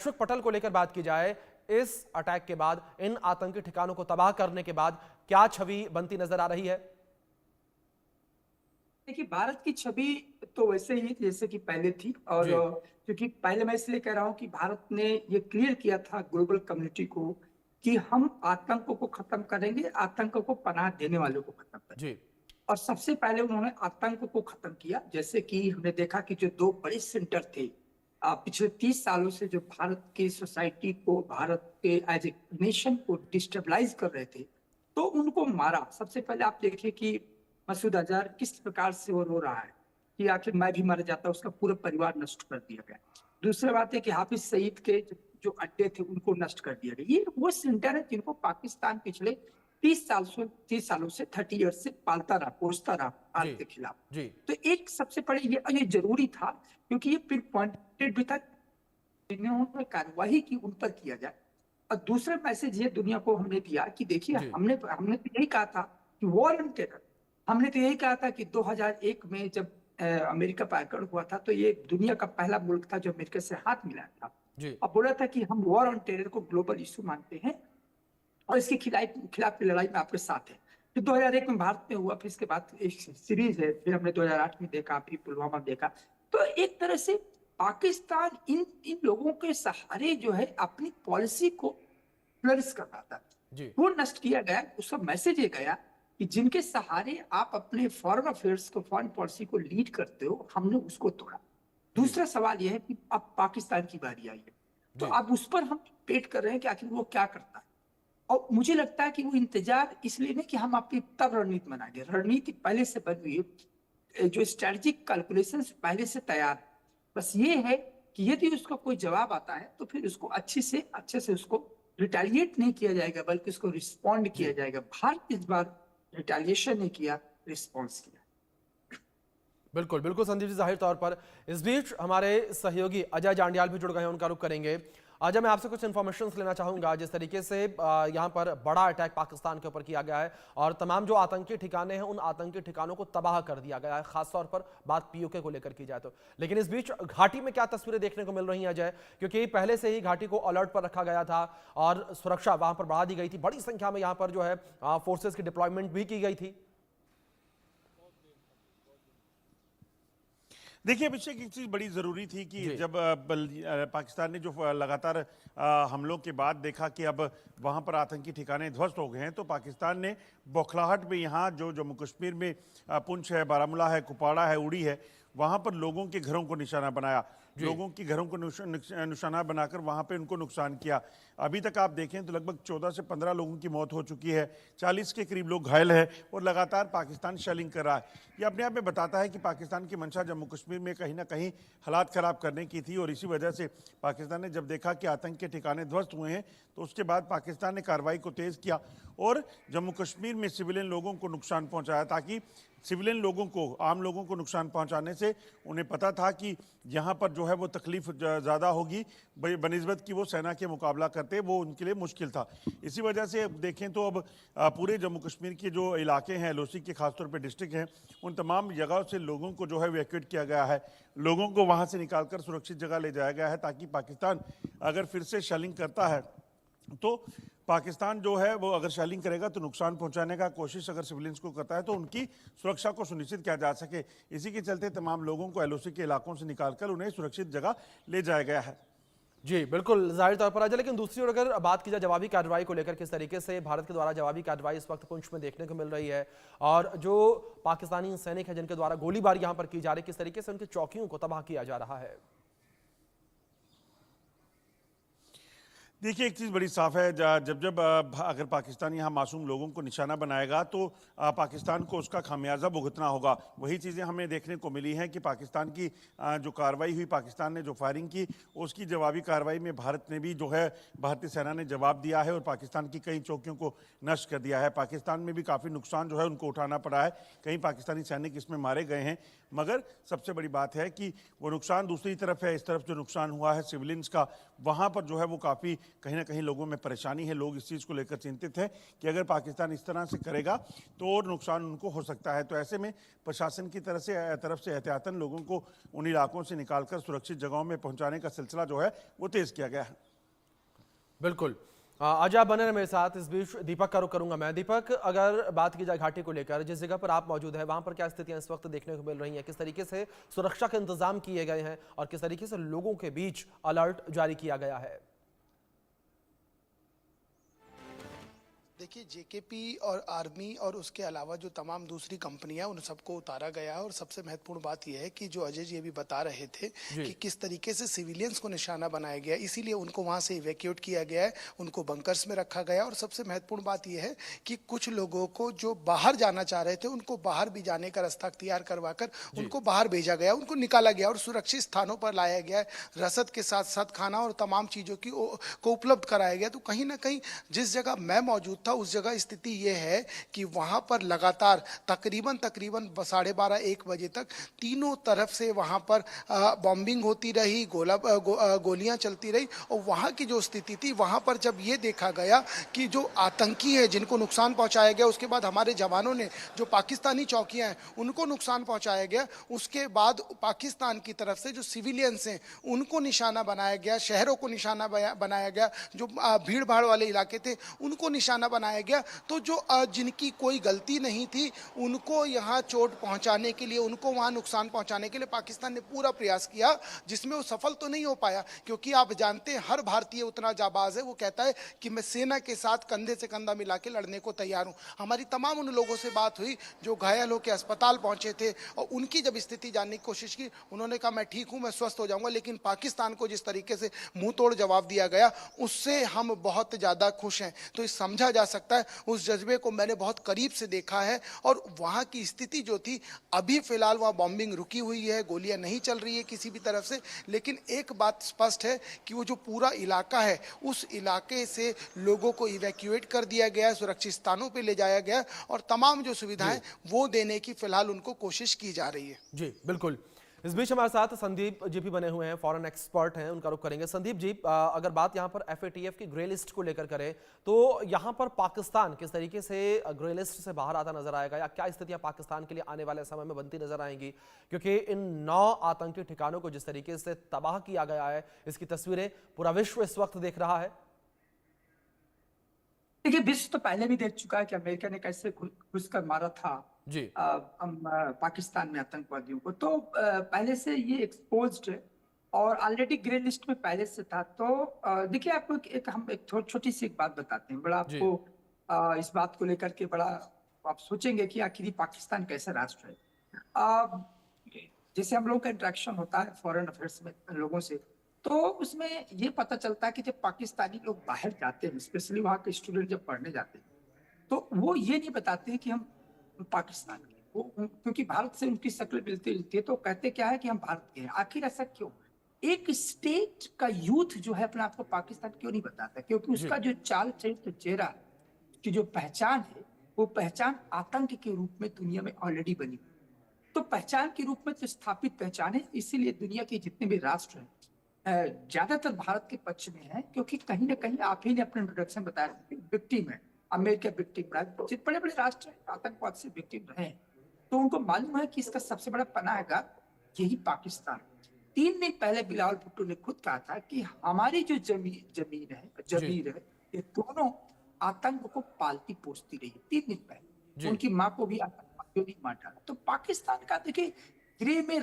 वैश्विक पटल को लेकर बात की जाए, इस अटैक के बाद, इन आतंकी ठिकानों को तबाह करने के बाद क्या छवि बनती नजर आ रही है? देखिए, भारत की छवि तो वैसे ही जैसे कि पहले थी। और जी। क्योंकि पहले मैं इसलिए कह रहा हूं कि भारत ने ये क्लियर किया था ग्लोबल कम्युनिटी को कि हम आतंक को खत्म करेंगे, आतंक को पनाह देने वालों को खत्म करेंगे। जी। और सबसे पहले उन्होंने आतंक को खत्म किया। जैसे कि हमने देखा कि जो दो बड़े सेंटर थे पिछले 30 सालों से, जो भारत की सोसाइटी को, भारत के एज ए नेशन को डिस्टेबलाइज कर रहे थे, तो उनको मारा। सबसे पहले आप देखिए कि मसूद अजहर किस प्रकार से वो रो रहा है कि आखिर मैं भी मर जाता, उसका पूरा परिवार नष्ट कर दिया गया। दूसरी बात है कि हाफिज सईद के जो अड्डे थे उनको नष्ट कर दिया गया। ये वो सेंटर है जिनको पाकिस्तान पिछले 30 सालों से 30 ईयर से पालता रहा, पोसता रहा जी। भारत के खिलाफ। जी। तो एक सबसे बड़े ये जरूरी था, क्योंकि ये पिन पॉइंटेड भी था, जिन्होंने कार्रवाई की उन पर किया जाए। और दूसरा मैसेज ये दुनिया को हमने दिया कि देखिए, जी। हमने हमने तो यही कहा था कि वॉर ऑन टेरर। हमने तो यही कहा था कि 2001 में जब अमेरिका पर आक्रमण हुआ था, तो ये दुनिया का पहला मुल्क था जो अमेरिका से हाथ मिलाया था जी। और बोला था कि हम वॉर ऑन टेरर को ग्लोबल इशू मानते हैं और इसके खिलाफ की लड़ाई में आपके साथ है। फिर 2001 में भारत में हुआ, फिर इसके बाद एक सीरीज है, फिर हमने 2008 में देखा, फिर पुलवामा में देखा। तो एक तरह से पाकिस्तान इन इन लोगों के सहारे जो है अपनी पॉलिसी को फ्लरिश कर रहा था। जी। वो नष्ट किया गया। उसका मैसेज ये गया कि जिनके सहारे आप अपने फॉरेन अफेयर्स को, फॉरेन पॉलिसी को लीड करते हो, हमने उसको तोड़ा। जी। दूसरा सवाल यह है कि अब पाकिस्तान की बारी आई है, तो जी। अब उस पर हम वेट कर रहे हैं कि आखिर वो क्या करता है। और मुझे लगता है कि वो इंतजार इसलिए नहीं कि हम अपनी तब रणनीति बनाएंगे, रणनीति पहले से बनी हुई है, जो स्ट्रेटेजिक कैलकुलेशन पहले से तैयार है। बस ये है कि यदि उसका कोई जवाब आता है तो फिर उसको अच्छे से उसको रिटेलिएट नहीं किया जाएगा, बल्कि उसको रिस्पॉन्ड किया जी। जाएगा। भारत इस बार रिटेलिएशन नहीं किया, रिस्पॉन्स किया। बिल्कुल बिल्कुल संदीप जी, जाहिर तौर पर इस बीच हमारे सहयोगी अजय जांडियाल भी जुड़ गए हैं, उनका रुख करेंगे। अजय, मैं आपसे कुछ इन्फॉर्मेशन लेना चाहूंगा। जिस तरीके से यहाँ पर बड़ा अटैक पाकिस्तान के ऊपर किया गया है और तमाम जो आतंकी ठिकाने हैं, उन आतंकी ठिकानों को तबाह कर दिया गया है, खासतौर पर बात पीओके को लेकर की जाए तो। लेकिन इस बीच घाटी में क्या तस्वीरें देखने को मिल रही हैं अजय? क्योंकि पहले से ही घाटी को अलर्ट पर रखा गया था और सुरक्षा वहां पर बढ़ा दी गई थी, बड़ी संख्या में यहाँ पर जो है फोर्सेज की डिप्लॉयमेंट भी की गई थी। देखिए अभिषेक, एक चीज़ बड़ी ज़रूरी थी कि जी। जब पाकिस्तान ने जो लगातार हमलों के बाद देखा कि अब वहाँ पर आतंकी ठिकाने ध्वस्त हो गए हैं, तो पाकिस्तान ने बौखलाहट में यहाँ जो जम्मू कश्मीर में पुंछ है, बारामूला है, कुपवाड़ा है, उड़ी है, वहाँ पर लोगों के घरों को निशाना बनाया, लोगों के घरों को निशाना बनाकर वहाँ पे उनको नुकसान किया। अभी तक आप देखें तो लगभग 14 से 15 लोगों की मौत हो चुकी है, 40 के करीब लोग घायल हैं और लगातार पाकिस्तान शेलिंग कर रहा है। ये अपने आप में बताता है कि पाकिस्तान की मंशा जम्मू कश्मीर में कहीं ना कहीं हालात ख़राब करने की थी और इसी वजह से पाकिस्तान ने जब देखा कि आतंक के ठिकाने ध्वस्त हुए हैं, तो उसके बाद पाकिस्तान ने कार्रवाई को तेज़ किया और जम्मू कश्मीर में सिविलियन लोगों को नुकसान पहुँचाया, ताकि सिविलियन लोगों को, आम लोगों को नुकसान पहुंचाने से उन्हें पता था कि यहाँ पर जो है वो तकलीफ ज़्यादा होगी बनिस्बत कि वो सेना के मुकाबला करते, वो उनके लिए मुश्किल था। इसी वजह से अब देखें तो अब पूरे जम्मू कश्मीर के जो इलाके हैं, एलओसी के खासतौर पे डिस्ट्रिक्ट हैं, उन तमाम जगहों से लोगों को जो है इवैक्यूएट किया गया है, लोगों को वहाँ से निकालकर सुरक्षित जगह ले जाया गया है, ताकि पाकिस्तान अगर फिर से शेलिंग करता है तो पाकिस्तान जो है वो अगर शेलिंग करेगा तो नुकसान पहुंचाने का कोशिश अगर सिविलियंस को करता है तो उनकी सुरक्षा को सुनिश्चित किया जा सके। इसी के चलते तमाम लोगों को एलओसी के इलाकों से निकालकर उन्हें सुरक्षित जगह ले जाया गया है। जी बिल्कुल, जाहिर तौर पर अजय, लेकिन दूसरी ओर अगर बात की जाए जवाबी कार्रवाई को लेकर, किस तरीके से भारत के द्वारा जवाबी कार्रवाई इस वक्त पुंछ में देखने को मिल रही है और जो पाकिस्तानी सैनिक है जिनके द्वारा गोलीबारी यहां पर की जा रही है, किस तरीके से उनकी चौकियों को तबाह किया जा रहा है? देखिए एक चीज़ बड़ी साफ है, जब जब अगर पाकिस्तान यहाँ मासूम लोगों को निशाना बनाएगा तो पाकिस्तान को उसका खामियाजा भुगतना होगा। वही चीज़ें हमें देखने को मिली हैं कि पाकिस्तान की जो कार्रवाई हुई, पाकिस्तान ने जो फायरिंग की, उसकी जवाबी कार्रवाई में भारत ने भी जो है, भारतीय सेना ने जवाब दिया है और पाकिस्तान की कई चौकियों को नष्ट कर दिया है। पाकिस्तान में भी काफ़ी नुकसान जो है उनको उठाना पड़ा है, कई पाकिस्तानी सैनिक इसमें मारे गए हैं, मगर सबसे बड़ी बात है कि वो नुकसान दूसरी तरफ है। इस तरफ जो नुकसान हुआ है सिविलियंस का, वहाँ पर जो है वो काफ़ी कहीं ना कहीं लोगों में परेशानी है। लोग इस चीज़ को लेकर चिंतित हैं कि अगर पाकिस्तान इस तरह से करेगा तो और नुकसान उनको हो सकता है। तो ऐसे में प्रशासन की तरफ से एहतियातन लोगों को उन इलाकों से निकालकर सुरक्षित जगहों में पहुंचाने का सिलसिला जो है वो तेज किया गया है। बिल्कुल। आज आप बने रहे मेरे साथ। इस बीच दीपक का रुख करूंगा मैं। दीपक, अगर बात की जाए घाटी को लेकर, जिस जगह पर आप मौजूद हैं वहां पर क्या स्थितियां इस वक्त देखने को मिल रही हैं? किस तरीके से सुरक्षा के इंतजाम किए गए हैं और किस तरीके से लोगों के बीच अलर्ट जारी किया गया है? देखिए, जेकेपी और आर्मी और उसके अलावा जो तमाम दूसरी कंपनियां उन सबको उतारा गया है। और सबसे महत्वपूर्ण बात यह है कि जो अजय जी अभी बता रहे थे कि किस तरीके से सिविलियंस को निशाना बनाया गया, इसीलिए उनको वहां से इवैक्यूएट किया गया है, उनको बंकर्स में रखा गया। और सबसे महत्वपूर्ण बात यह है कि कुछ लोगों को जो बाहर जाना चाह रहे थे उनको बाहर भी जाने का रास्ता तैयार करवाकर उनको बाहर भेजा गया, उनको निकाला गया और सुरक्षित स्थानों पर लाया गया है। रसद के साथ साथ खाना और तमाम चीजों को उपलब्ध कराया गया। तो कहीं ना कहीं जिस जगह मैं मौजूद था उस जगह स्थिति यह है कि वहां पर लगातार तकरीबन 12:30-1 बजे तक तीनों तरफ से वहां पर बॉम्बिंग होती रही, गोलियां चलती रही। और वहां की जो स्थिति थी, वहां पर जब ये देखा गया कि जो आतंकी है जिनको नुकसान पहुंचाया गया, उसके बाद हमारे जवानों ने जो पाकिस्तानी चौकियां हैं उनको नुकसान पहुंचाया गया, उसके बाद पाकिस्तान की तरफ से जो सिविलियंस हैं उनको निशाना बनाया गया, शहरों को निशाना बनाया गया, जो भीड़ भाड़ वाले इलाके थे उनको निशाना बनाया गया। तो जो जिनकी कोई गलती नहीं थी उनको यहाँ चोट पहुंचाने के लिए, उनको वहाँ नुकसान पहुंचाने के लिए पाकिस्तान ने पूरा प्रयास किया, जिसमें वो सफल तो नहीं हो पाया। क्योंकि आप जानते हैं हर भारतीय उतना जाबाज है, वो कहता है कि मैं सेना के साथ कंधे से कंधा मिला के लड़ने को तैयार हूँ। हमारी तमाम उन लोगों से बात हुई जो घायल होकर अस्पताल पहुंचे थे और उनकी जब स्थिति जानने की कोशिश की, उन्होंने कहा मैं ठीक हूँ, मैं स्वस्थ हो जाऊंगा। लेकिन पाकिस्तान को जिस तरीके से मुंह तोड़ जवाब दिया गया उससे हम बहुत ज्यादा खुश हैं। तो इस समझा जा सकता है उस जज्बे को मैंने बहुत करीब से देखा है। और वहां की स्थिति जो थी, अभी फिलहाल वहां बॉम्बिंग रुकी हुई है, गोलियां नहीं चल रही है किसी भी तरफ से। लेकिन एक बात स्पष्ट है कि वो जो पूरा इलाका है उस इलाके से लोगों को इवैक्यूएट कर दिया गया, सुरक्षित स्थानों पे ले जाया गया और तमाम जो सुविधाएं वो देने की फिलहाल उनको कोशिश की जा रही है। जी बिल्कुल। इस बीच हमारे साथ संदीप जी भी बने हुए हैं, फॉरेन एक्सपर्ट हैं, उनका रुख करेंगे। संदीप जी, अगर बात यहां पर एफएटीएफ की ग्रे लिस्ट को लेकर करें तो यहां पर पाकिस्तान किस तरीके से ग्रे लिस्ट से बाहर आता नजर आएगा, या क्या स्थितियां पाकिस्तान के लिए आने वाले समय में बनती नजर आएंगी? क्योंकि इन 9 आतंकी ठिकानों को जिस तरीके से तबाह किया गया है, इसकी तस्वीरें पूरा विश्व इस वक्त देख रहा है। देखिए, विश्व तो पहले भी देख चुका है कि अमेरिका ने कैसे घुसकर मारा था जी पाकिस्तान में आतंकवादियों को। तो पहले से ये एक्सपोज्ड है और ऑलरेडी ग्रे लिस्ट में पहले से था। तो देखिए, आपको हम एक छोटी सी एक बात बताते हैं। बड़ा जी आपको इस बात को लेकर के बड़ा आप सोचेंगे कि आखिर ये पाकिस्तान कैसा राष्ट्र है। जैसे हम लोगों का इंटरेक्शन होता है फॉरेन अफेयर्स में लोगों से, तो उसमें ये पता चलता है कि जब पाकिस्तानी लोग बाहर जाते हैं, स्पेशली वहाँ के स्टूडेंट जब पढ़ने जाते हैं, तो वो ये नहीं बताते कि हम पाकिस्तान के, वो क्योंकि भारत से उनकी शक्ल मिलती जुलती है, तो कहते क्या है कि हम भारत के हैं। आखिर ऐसा क्यों? एक स्टेट का यूथ जो है अपने आप को पाकिस्तान क्यों नहीं बताता? क्योंकि उसका जो चाल चरित्र, चेहरा की जो पहचान है, वो पहचान आतंक के रूप में दुनिया में ऑलरेडी बनी। तो पहचान के रूप में तो स्थापित पहचान है, इसीलिए दुनिया के जितने भी राष्ट्र हैं ज्यादातर भारत के पक्ष में है। क्योंकि कहीं ना कहीं आप ही ने अपने इंट्रोडक्शन बताया, विक्टिम है, अमेरिका विक्टिम रहा, जितने बड़े बड़े राष्ट्र आतंकवाद से विक्टिम रहे, तो उनको मालूम है कि इसका सबसे बड़ा पनाहगार यही पाकिस्तान। 3 दिन पहले बिलावल भुट्टो ने खुद कहा था कि हमारी जो जमीर है, ये दोनों आतंक को पालती पोसती रही। 3 दिन पहले उनकी माँ को भी आतंकवादियों ने मार डाला। तो पाकिस्तान का देखिए ग्रे में